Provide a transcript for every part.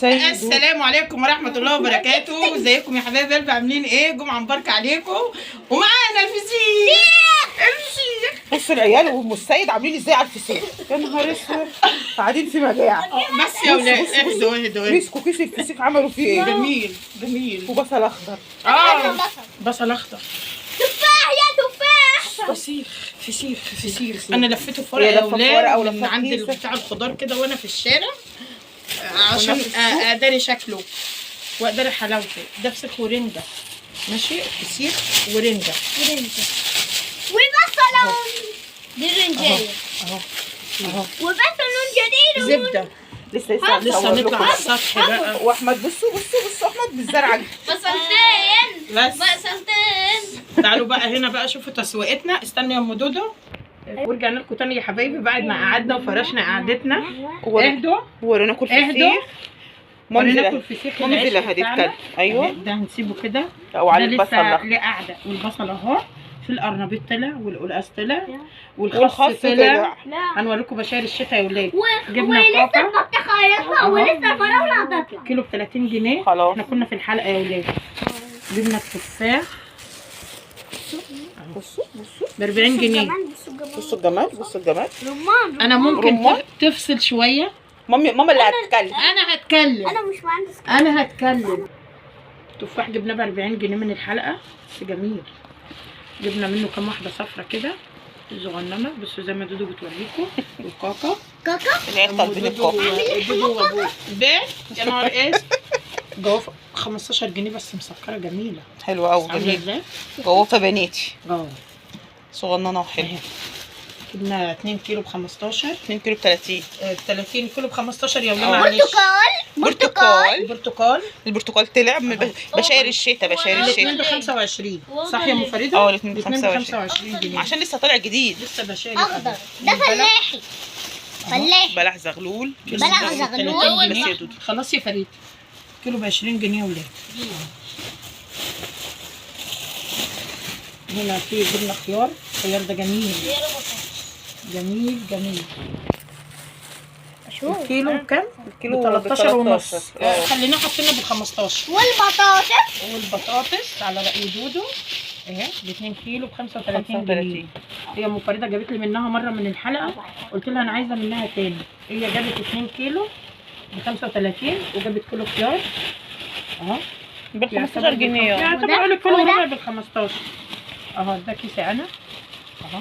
السيد. السلام عليكم ورحمة الله وبركاته. ازيكم يا حبايب قلبي؟ عاملين ايه؟ جمعة مباركة عليكم. ومعانا الفسيخ. بص العيال وام السيد عاملين ازاي على الفسيخ. يا نهار اسود، قاعدين في مجاعة. بس يا ولاد اهدوا اهدوا. مسكوا كيس الفسيخ عملوا فيه ايه؟ جميل جميل. وبصل اخضر. بصل اخضر. تفاح يا تفاح. فسيخ فسيخ فسيخ. انا لفيته في ورقة هي يا لفة في ورقة ولاد من ولفة عند كيسة. بتاع الخضار كده وانا في الشارع عشان اداري شكله واداري حلاوته. ده فسيخ ورنجة. ماشي، فسيخ ورنجة. وبصل دي رنجية اهو اهو وبصل جديد زبدة. لسه لسه هنطلع على السطح بقى. واحمد بصوا احمد بالزرعه. بصلتين بس بصلتين. تعالوا بقى هنا بقى شوفوا تسويقتنا. استنوا يا ام دودو ورجعنا لكم تاني يا حبايبي بعد ما قعدنا وفرشنا قعدتنا. اهدوا وريناكم اهدوا. الفسيخ. وريناكم الفسيخ مامي اللي العيش بتاعنا. هتتكلم. ايوه ده هنسيبه كده. وعلى ده البصل لسه الاخضر ليه قاعده. والبصل اهو في القرنبيط طلع والقلقاس طلع والخس والخس طلع. طلع. هنوريكم بشاير الشتاء يا ولاد. ولسه البطيخة هيطلع ولسه الفراولة هتطلع. كيلو ب 30 جنيه. خلاص. احنا كنا في الحلقه يا ولاد. جبنا التفاح بصوا ب 40 جنيه. بصوا الجمال بصوا الجمال. رمان. انا ممكن رمان. تفصل شويه. ماما اللي هتتكلم. انا هتكلم. انا مش مهندس. انا هتكلم. تفاح جبناه ب 40 جنيه من الحلقه بس جميل. جبنا منه كام واحده صفرة كده صغننه. بصوا زي ما دودو بتوريكم. والكاكا كاكا. العيال طالبين الكوكا. دودو وابوه ده يا نهار اسود. جوافه 15 جنيه بس مسكره جميله. حلوه قوي عامله جميل. ازاي؟ جوافه بناتي اه صغننه وحلوه. جبنا 2 كيلو ب 15. 2 كيلو ب 30. 30 كيلو ب 15 يا ولاد. معلش. برتقال. برتقال. البرتقال طلع من بشاير الشتاء الاثنين ب الشتاء. 25 صح يا ام فريده؟ اه الاثنين ب الاثنين ب 25 25 جنيه. عشان لسه طالع جديد. لسه بشاري اخضر. ده فلاحي. فلاحي. بلح زغلول. بلح زغلول. بس يا دودو. خلاص يا فريد. كيلو ب 20 جنيه يا ولاد. هنا في جبنه خيار. الخيار ده جميل جميل جميل. الكيلو بكام؟ الكيلو ب 13 ونص. 13. خلينا حاطينها ب 15. والبطاطس. والبطاطس على رأي دودو اهي ب 2 كيلو ب 35 جنيه. هي ام فريده جابت لي منها مره من الحلقه. قلت لها انا عايزه منها تاني. هي جابت 2 كيلو ب 35 وجابت كيلو خيار اهو ب 15 جنيه. يعني طبعا اقول لك كيلو ربع ب 15 اهو. ده كيسي انا اهو.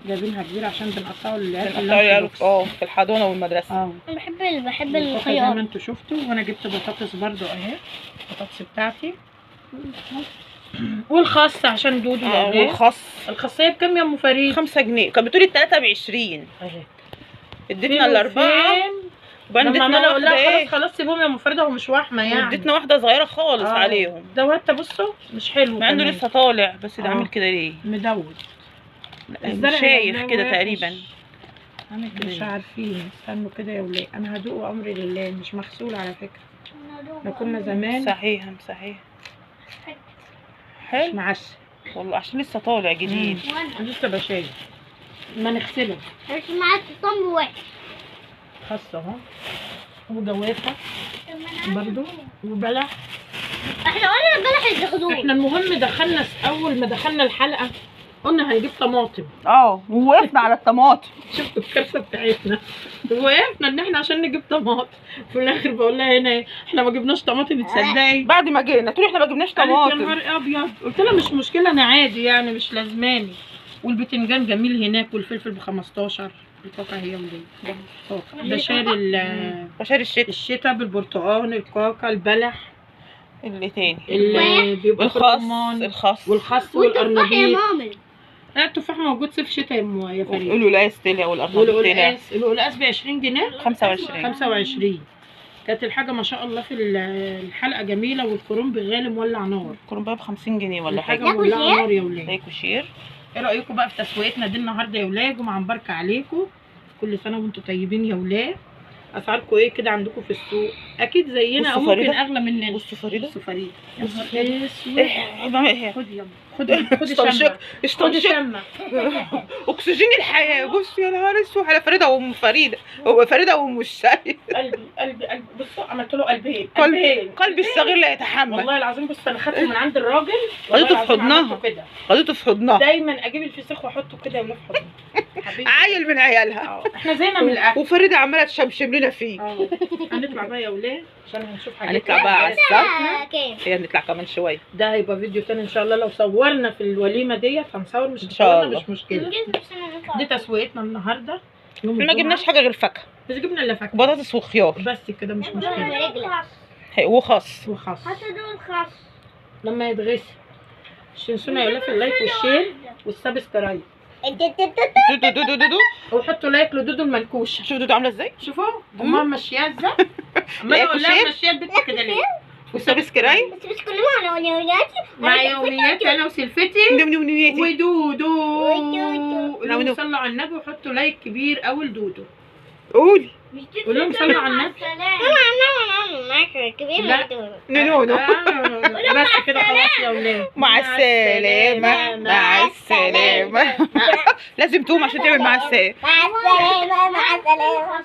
جايبينها كبيره عشان بنقطعه للعيال في الحضانه والمدرسه. اه. بحب زي ما الخيار. انتوا شفتوا. وانا جبت بطاطس برضو اهي. البطاطس بتاعتي والخس عشان دودو يا ولاد. والخس الخاصيه بكام يا ام فريد؟ 5 جنيه. كانت بتقولي الثلاثه ب 20. اهي. اديتنا الاربعه وبعدين لما اديتنا عماله اقول لها واحده خلاص ايه. خلاص سيبهم يا ام فريده هو مش وحمه يعني. اديتنا واحده صغيره خالص عليهم. ده حتى بصوا مش حلو مع انه كمان. لسه طالع بس ده آه. عامل كده ليه؟ مدود. مش شايخ كده تقريبا. مش عارفين. استنوا كده يا ولاد. انا هدوق امري لله. مش مغسول على فكره. احنا كنا زمان صحيح صحيح. مش حلو معسل. والله عشان لسه طالع جديد. لسه بشايف. ما نغسله. مش معاك طعم واحد. خس اهو. وجوافه برضو وبلح. احنا قلنا البلح الزغلول. احنا المهم دخلنا اول ما دخلنا الحلقه قلنا هنجيب طماطم. ووقفنا على الطماطم. شفتوا الكارثه بتاعتنا. وقفنا ان احنا عشان نجيب طماطم. في الاخر بقول لها هنا احنا ما جبناش طماطم. تصدقي بعد ما جينا تقولي احنا ما جبناش قالت يا طماطم. نهار ابيض. قلت لها مش مشكله انا عادي يعني مش لازماني. والبتنجان جميل هناك والفلفل ب 15. الكاكا هي ودي. ده شاري بشار الشتاء. الشتاء بالبرتقال. الكاكا البلح اللي تاني اللي بيبقى الخس والخس والتفاح يا والقرنبيط. ماما. لا التفاح موجود صيف شتاء يا فريد. والقلقاس طلع والقرنبيط طلع. القلقاس ب 20 جنيه. 25. 25. كانت الحاجه ما شاء الله في الحلقه جميله. والكرنب غالي مولع نار. كرنبايه ب 50 جنيه ولا حاجه حاجه. مولعه نار يا ولاد. زي كوشير. ايه رايكم بقى في تسويقتنا دي النهارده يا ولاد؟ جمعه مباركه عليكم. كل سنه وانتم طيبين يا ولاد. اسعاركم ايه كده عندكم في السوق؟ اكيد زينا او بصوا ممكن فريدة. اغلى مننا. بصوا فريده. بصوا فريده يا نهار اسود. ايه خد يلا خد خد استنشق الشمه خد استنشق الشمه. اكسجين الحياه. بص يا نهار اسود على فريده وام فريده. هو فريده وام السيد. قلبي بصوا عملت له قلبين قلبي الصغير لا يتحمل. والله العظيم. بص انا خدته من عند الراجل خدته والله في العظيم حضنها. عملته كده. خدته في حضنها. دايما اجيب الفسيخ واحطه كده ولا في حضنها. حبيبي عيل من عيالها. احنا زينا من الاكل. وفريده عماله تشمشم لنا فيه. هنطلع بقى يا ولاد عشان هنشوف حاجات. هنطلع بقى على السبت. كام؟ هي نطلع كمان شويه. ده هيبقى فيديو تاني ان شاء الله. لو صورنا في الوليمه ديت هنصور، مش إن شاء صورنا الله. مش مشكله. دي تسويقتنا النهارده يوم ما الجمعة. جبناش حاجه غير فاكهه. مش جبنا الا فاكهه بطاطس وخيار بس كده مش مشكله. وخس. وخاص هاتوا دول خاص. لما يتغسل. مش تنسونا يا ولاد في اللايك والشير والسبسكرايب، وحطوا لايك لدودو المنكوشه. شوفوا دودو عامله ازاي. شوفوا امها ماشيه ازاي. اما لايك اقول لها وشير. ماشيه البنت كده ليه؟ وسبسكرايب. بس مش كلهم على ولياتي. مع يومياتي انا وسلفتي نمنياتي. ودودو. ودودو. قولوا صلوا على النبي وحطوا لايك كبير قوي لدودو. قولي. قول لهم صلوا على النبي. لا. نونو. بس كده خلاص يا ولاد. مع السلامة. مع السلامة. لازم تقوم عشان تعمل مع السلامة. مع السلامة. مع السلامة.